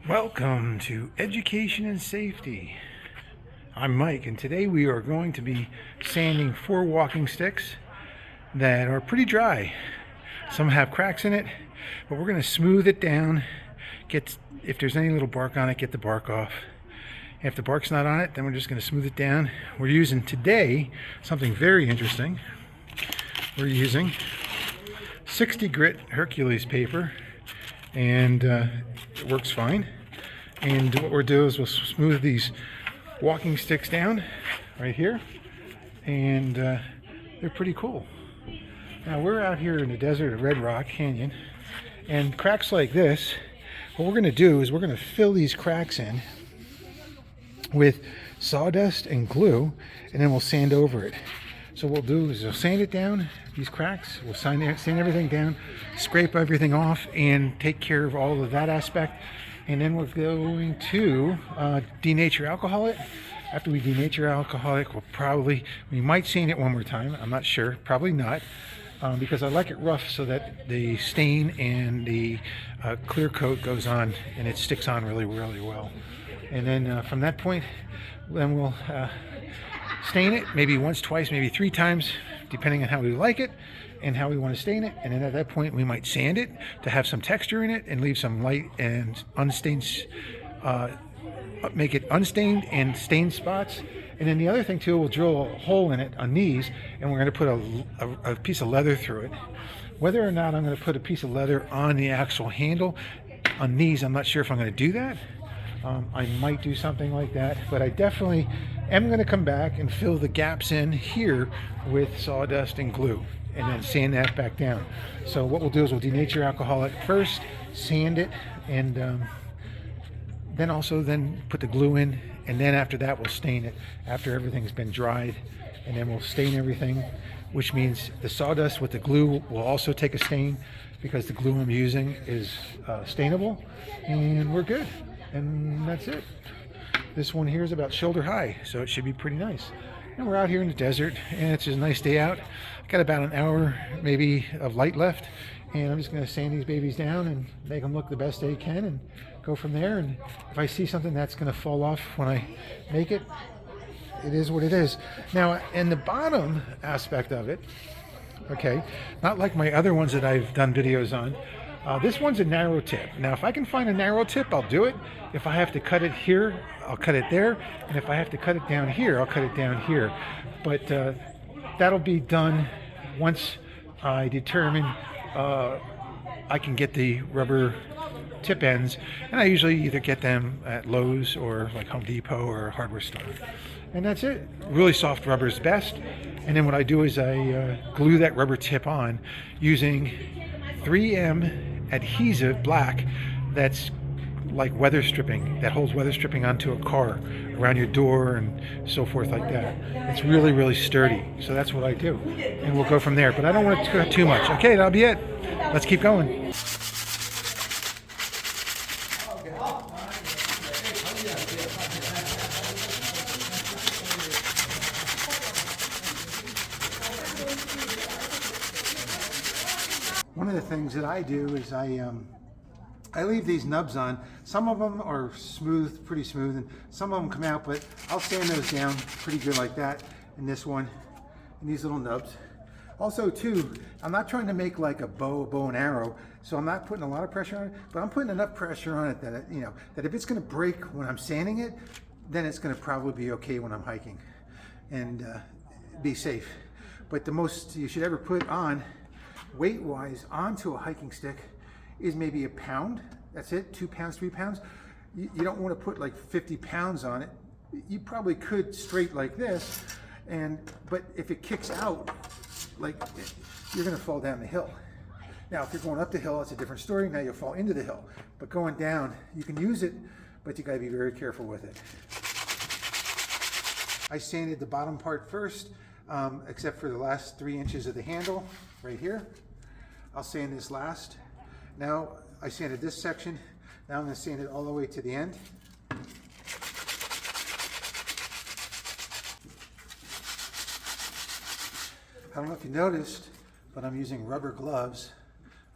Welcome to Education and Safety. I'm Mike, and today we are going to be sanding 4 walking sticks that are pretty dry. Some have cracks in it, but we're going to smooth it down, if there's any little bark on it, get the bark off. If the bark's not on it, then we're just going to smooth it down. We're using today something very interesting. We're using 60 grit Hercules paper, and it works fine. And what we'll do is we'll smooth these walking sticks down right here, and they're pretty cool. Now we're out here in the desert of Red Rock Canyon, and cracks like this, what we're going to do is we're going to fill these cracks in with sawdust and glue, and then we'll sand over it. So what we'll do is we'll sand it down, these cracks, we'll sand everything down, scrape everything off, and take care of all of that aspect. And then we're going to denature alcohol it. After we denature alcohol it, we might sand it one more time. I'm not sure, probably not, because I like it rough so that the stain and the clear coat goes on and it sticks on really, really well. And then from that point, then we'll stain it maybe once, twice, maybe 3 times, depending on how we like it and how we want to stain it. And then at that point we might sand it to have some texture in it and leave some light and unstained, make it unstained and stained spots. And then the other thing too, we'll drill a hole in it on these, and we're going to put a piece of leather through it. Whether or not I'm going to put a piece of leather on the actual handle on these, I'm not sure if I'm going to do that. I might do something like that, but I definitely am going to come back and fill the gaps in here with sawdust and glue, and then sand that back down. So what we'll do is we'll denature alcohol it first, sand it, and then put the glue in, and then after that we'll stain it after everything's been dried, and then we'll stain everything, which means the sawdust with the glue will also take a stain because the glue I'm using is stainable, and we're good. And that's it. This one here is about shoulder high, so it should be pretty nice. And we're out here in the desert, and it's just a nice day out. Got about an hour maybe of light left, and I'm just going to sand these babies down and make them look the best they can and go from there. And if I see something that's going to fall off when I make it, it is what it is. Now, in the bottom aspect of it, okay, not like my other ones that I've done videos on, this one's a narrow tip. Now, if I can find a narrow tip, I'll do it. If I have to cut it here, I'll cut it there. And if I have to cut it down here, I'll cut it down here. But that'll be done once I determine I can get the rubber tip ends. And I usually either get them at Lowe's or like Home Depot or a hardware store. And that's it. Really soft rubber is best. And then what I do is I glue that rubber tip on using 3M adhesive black that's like weather stripping, that holds weather stripping onto a car around your door and so forth like that. It's really, really sturdy. So that's what I do. And we'll go from there. But I don't want to cut too much. Okay, that'll be it. Let's keep going. One of the things that I do is I leave these nubs on. Some of them are smooth, pretty smooth, and some of them come out, but I'll sand those down pretty good like that in this one, and these little nubs. Also too, I'm not trying to make like a bow and arrow, so I'm not putting a lot of pressure on it, but I'm putting enough pressure on it that, that if it's gonna break when I'm sanding it, then it's gonna probably be okay when I'm hiking and be safe. But the most you should ever put on, weight-wise, onto a hiking stick is maybe a pound. That's it, 2 pounds, 3 pounds. You don't want to put like 50 pounds on it. You probably could straight like this, but if it kicks out, you're going to fall down the hill. Now, if you're going up the hill, it's a different story. Now you'll fall into the hill. But going down, you can use it, but you got to be very careful with it. I sanded the bottom part first, except for the last 3 inches of the handle right here. I'll sand this last. Now I sanded this section. Now I'm going to sand it all the way to the end. I don't know if you noticed, but I'm using rubber gloves.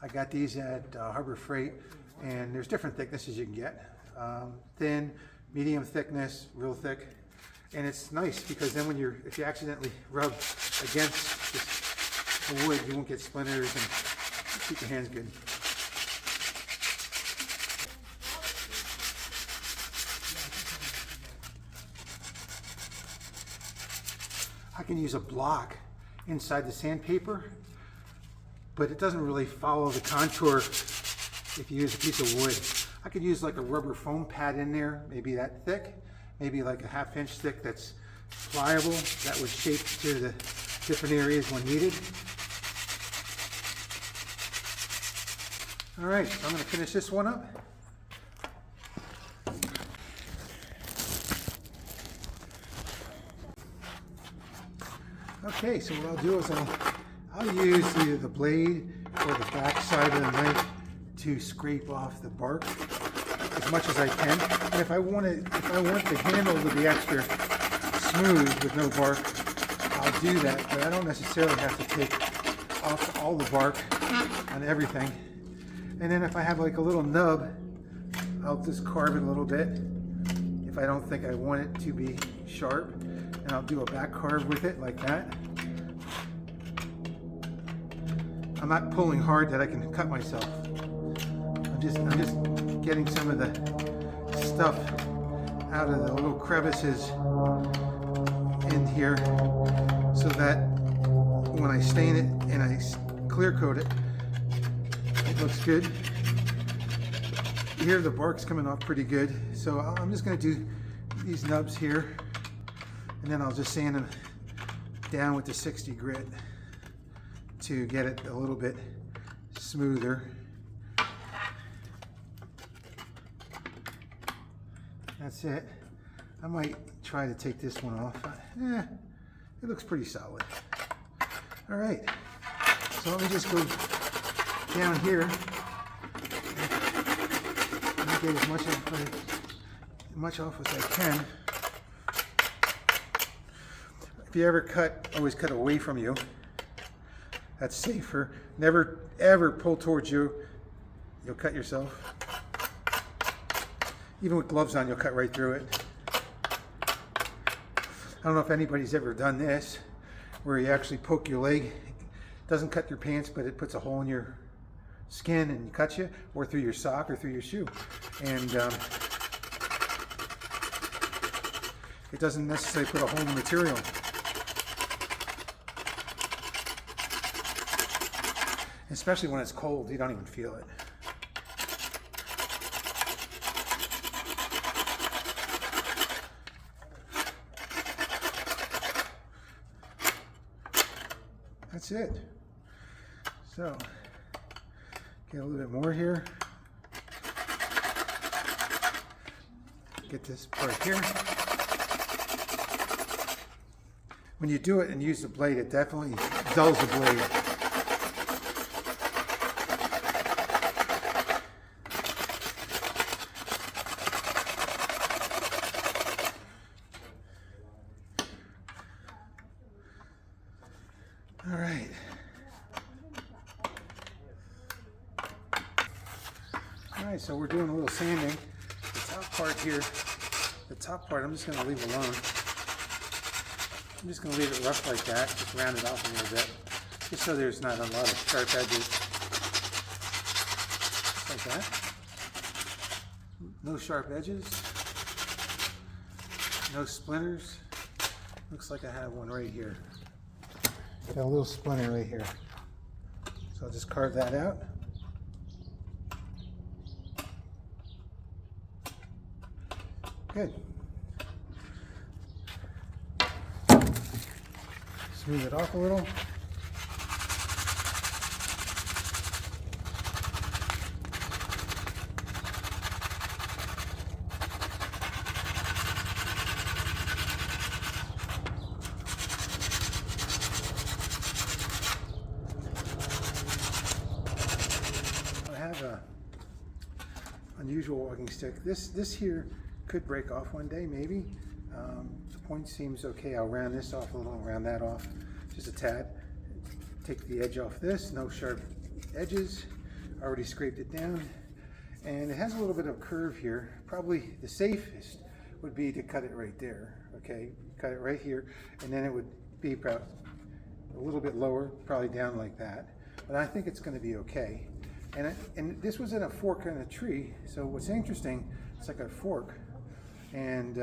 I got these at Harbor Freight, and there's different thicknesses you can get. thin, medium thickness, real thick. And it's nice because then if you accidentally rub against the wood, you won't get splinters and keep your hands good. I can use a block inside the sandpaper, but it doesn't really follow the contour if you use a piece of wood. I could use like a rubber foam pad in there, maybe that thick, maybe like a 1/2 inch thick that's pliable, that would shape to the different areas when needed. All right, so I'm going to finish this one up. Okay, so what I'll do is I'll use either the blade or the back side of the knife to scrape off the bark as much as I can. And if I want the handle to be extra smooth with no bark, I'll do that, but I don't necessarily have to take off all the bark on everything. And then if I have like a little nub, I'll just carve it a little bit if I don't think I want it to be sharp, and I'll do a back carve with it like that. I'm not pulling hard that I can cut myself. I'm just getting some of the stuff out of the little crevices in here so that when I stain it and I clear coat it, it looks good. Here the bark's coming off pretty good, so I'm just going to do these nubs here, and then I'll just sand them down with the 60 grit to get it a little bit smoother. That's it. I might try to take this one off. It looks pretty solid. All right, so let me just go down here and get as much off as I can. If you ever cut, always cut away from you. That's safer. Never ever pull towards you. You'll cut yourself. Even with gloves on, you'll cut right through it. I don't know if anybody's ever done this, where you actually poke your leg. It doesn't cut your pants, but it puts a hole in your skin and cuts you, or through your sock or through your shoe. And it doesn't necessarily put a hole in the material. Especially when it's cold, you don't even feel it. That's it. So, get a little bit more here. Get this part here. When you do it and use the blade, it definitely dulls the blade. All right. All right, so we're doing a little sanding. The top part here, I'm just going to leave alone. I'm just going to leave it rough like that, just round it off a little bit, just so there's not a lot of sharp edges. Just like that. No sharp edges. No splinters. Looks like I have one right here. Got a little splinter right here. So I'll just carve that out. Good. Smooth it off a little. Unusual walking stick. This here could break off one day, maybe. The point seems okay. I'll round this off a little, round that off just a tad. Take the edge off this, no sharp edges. Already scraped it down. And it has a little bit of curve here. Probably the safest would be to cut it right there. Okay, cut it right here, and then it would be about a little bit lower, probably down like that. But I think it's going to be okay. And this was in a fork in a tree, so what's interesting, it's like a fork, and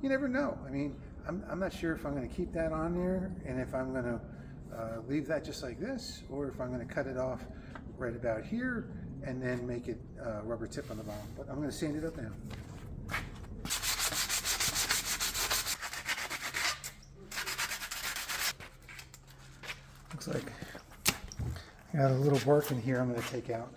you never know. I mean, I'm not sure if I'm going to keep that on there, and if I'm going to leave that just like this, or if I'm going to cut it off right about here, and then make it rubber tip on the bottom. But I'm going to sand it up now. Looks like I got a little bark in here I'm going to take out.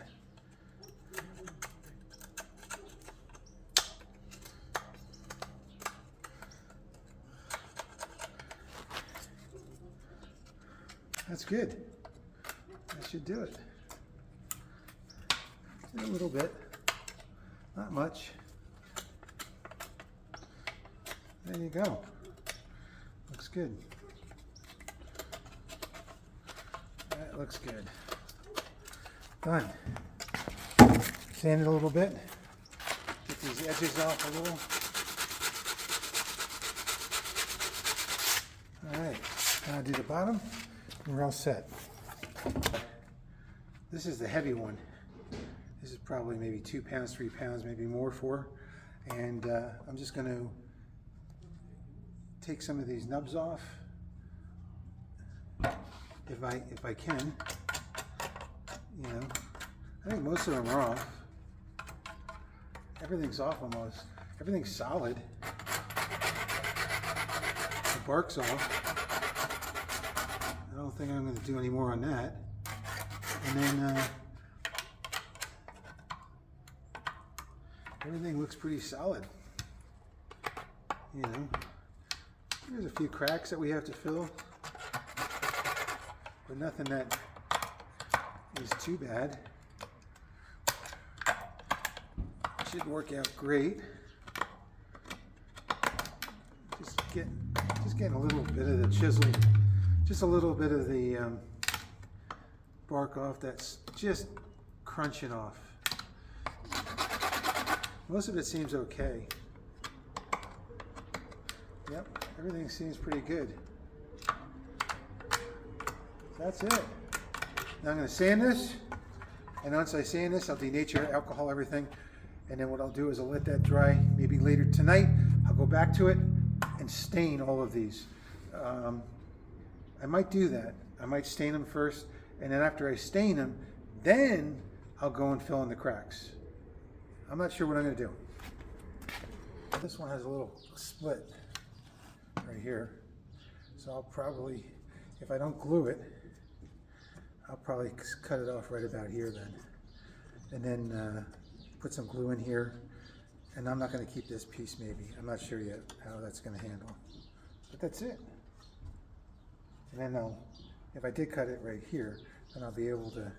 That's good. That should do it. A little bit, not much. There you go. Looks good. That looks good. Done. Sand it a little bit. Get these edges off a little. All right. Now do the bottom. And we're all set. This is the heavy one. This is probably maybe 2 pounds, 3 pounds, maybe more, 4. And I'm just going to take some of these nubs off, if I can. You know, I think most of them are off. Everything's off almost. Everything's solid. The bark's off. I don't think I'm going to do any more on that. And then everything looks pretty solid. You know, there's a few cracks that we have to fill, but nothing that is too bad. Should work out great. Just getting a little bit of the chisel, just a little bit of the bark off that's just crunching off. Most of it seems okay. Yep, everything seems pretty good. That's it. Now I'm going to sand this, and once I sand this, I'll denature, alcohol, everything, and then what I'll do is I'll let that dry. Maybe later tonight, I'll go back to it and stain all of these. I might do that. I might stain them first, and then after I stain them, then I'll go and fill in the cracks. I'm not sure what I'm going to do. This one has a little split right here. So I'll probably, if I don't glue it, I'll probably cut it off right about here then. And then put some glue in here. And I'm not going to keep this piece maybe. I'm not sure yet how that's going to handle. But that's it. And then if I did cut it right here, then I'll be able to,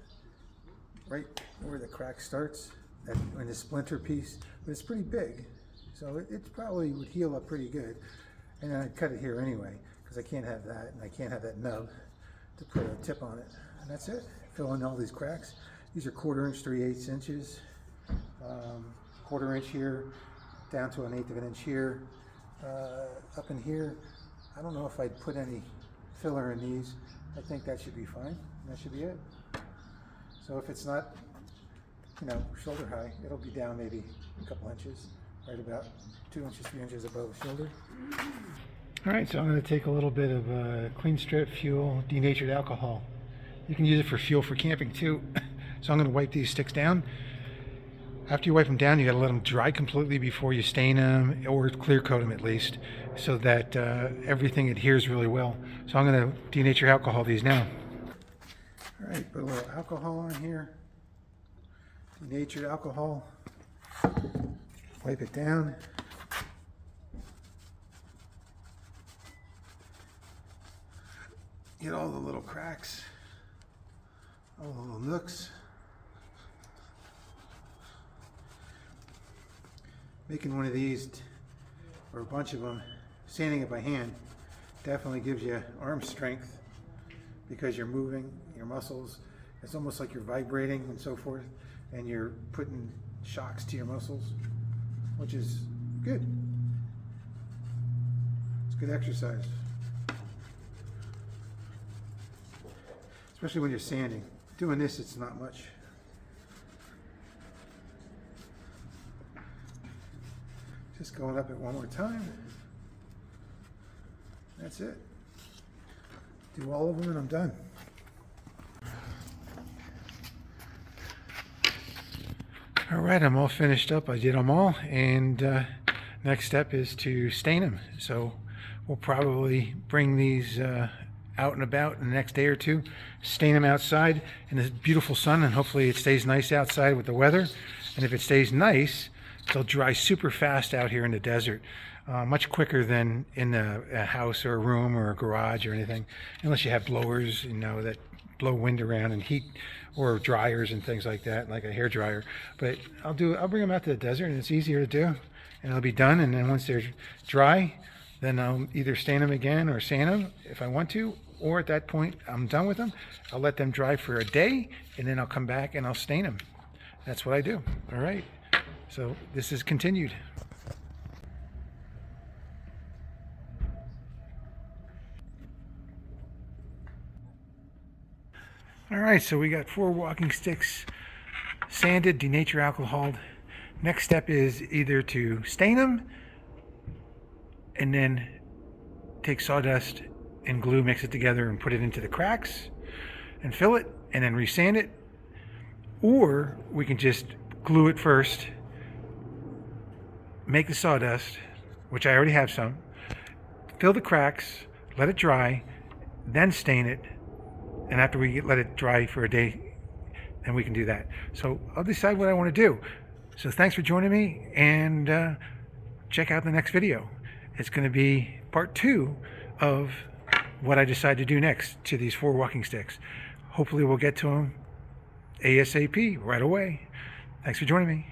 right where the crack starts, in the splinter piece, but it's pretty big, so it probably would heal up pretty good. And then I'd cut it here anyway, because I can't have that, and I can't have that nub to put a tip on it. And that's it. Fill in all these cracks. These are 1/4 inch, 3/8 inches, 1/4 inch here, down to 1/8 of an inch here, up in here. I don't know if I'd put any filler in these. I think that should be fine. That should be it. So if it's not, you know, shoulder high, it'll be down maybe a couple inches, right about 2 inches, 3 inches above the shoulder. All right, so I'm going to take a little bit of clean strip fuel, denatured alcohol. You can use it for fuel for camping too. So I'm going to wipe these sticks down. After you wipe them down, you got to let them dry completely before you stain them, or clear coat them at least, so that everything adheres really well. So I'm going to denature alcohol these now. All right, put a little alcohol on here. Natured alcohol. Wipe it down. Get all the little cracks, all the little nooks. Making one of these, or a bunch of them, sanding it by hand, definitely gives you arm strength because you're moving your muscles. It's almost like you're vibrating and so forth. and you're putting shocks to your muscles, which is good. It's good exercise, especially when you're sanding. Doing this, it's not much. Just going up it one more time. That's it. Do all of them and I'm done. All right, I'm all finished up. I did them all, and next step is to stain them. So we'll probably bring these out and about in the next day or two, stain them outside in this beautiful sun, and hopefully it stays nice outside with the weather. And if it stays nice, they'll dry super fast out here in the desert, much quicker than in a house or a room or a garage or anything, unless you have blowers, you know, that blow wind around and heat, or dryers and things like that, like a hair dryer. But I'll bring them out to the desert, and it's easier to do, and it'll be done. And then once they're dry, then I'll either stain them again or sand them if I want to, or at that point I'm done with them. I'll let them dry for a day, and then I'll come back and I'll stain them. That's what I do. All right. So this is continued. All right, so we got 4 walking sticks sanded, denatured alcohol. Next step is either to stain them and then take sawdust and glue, mix it together and put it into the cracks and fill it and then resand it, or we can just glue it first, make the sawdust, which I already have some, fill the cracks, let it dry, then stain it, and after we let it dry for a day, then we can do that. So I'll decide what I want to do. So thanks for joining me, and check out the next video. It's going to be part 2 of what I decide to do next to these 4 walking sticks. Hopefully we'll get to them ASAP right away. Thanks for joining me.